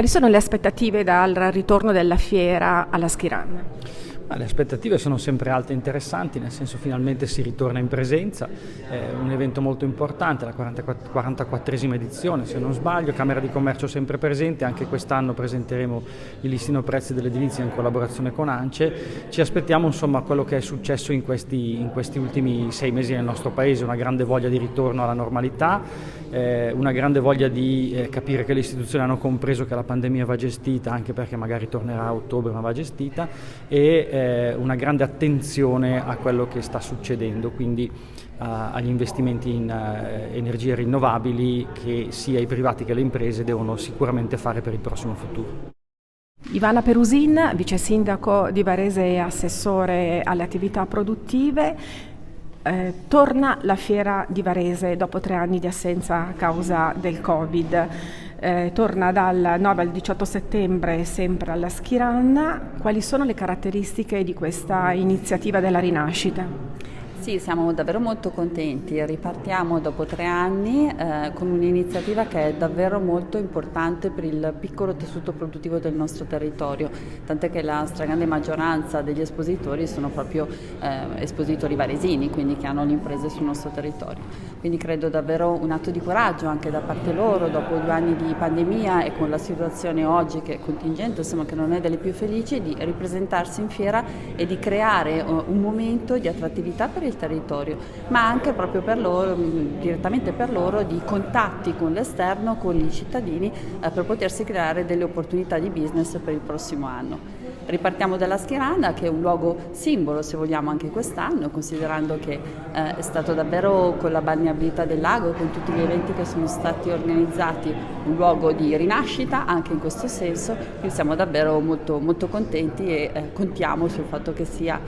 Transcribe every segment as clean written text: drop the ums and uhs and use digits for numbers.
Quali sono le aspettative dal ritorno della fiera alla Schiranda? Le aspettative sono sempre alte e interessanti, nel senso finalmente si ritorna in presenza, è un evento molto importante, la 44esima edizione se non sbaglio, Camera di Commercio sempre presente, anche quest'anno presenteremo il listino prezzi dell'edilizia in collaborazione con ANCE, ci aspettiamo insomma quello che è successo in questi ultimi 6 mesi nel nostro paese, una grande voglia di ritorno alla normalità, una grande voglia di capire che le istituzioni hanno compreso che la pandemia va gestita, anche perché magari tornerà a ottobre ma va gestita, e una grande attenzione a quello che sta succedendo, quindi agli investimenti in energie rinnovabili che sia i privati che le imprese devono sicuramente fare per il prossimo futuro. Ivana Perusin, vice sindaco di Varese e assessore alle attività produttive. Torna la fiera di Varese dopo 3 anni di assenza a causa del Covid. Torna dal 9 al 18 settembre sempre alla Schiranda. Quali sono le caratteristiche di questa iniziativa della rinascita? Sì, siamo davvero molto contenti, ripartiamo dopo 3 anni con un'iniziativa che è davvero molto importante per il piccolo tessuto produttivo del nostro territorio, tant'è che la stragrande maggioranza degli espositori sono proprio espositori varesini, quindi che hanno le imprese sul nostro territorio. Quindi credo davvero un atto di coraggio anche da parte loro, dopo 2 anni di pandemia e con la situazione oggi che è contingente, insomma che non è delle più felici, di ripresentarsi in fiera e di creare un momento di attrattività per il territorio, ma anche proprio per loro, direttamente per loro, di contatti con l'esterno, con i cittadini, per potersi creare delle opportunità di business per il prossimo anno. Ripartiamo dalla Schiranda, che è un luogo simbolo, se vogliamo, anche quest'anno, considerando che è stato davvero, con la balneabilità del lago e con tutti gli eventi che sono stati organizzati, un luogo di rinascita anche in questo senso. Quindi siamo davvero molto, molto contenti e contiamo sul fatto che sia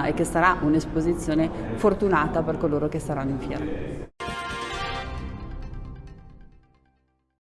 e che sarà un'esposizione fortunata per coloro che saranno in fiera.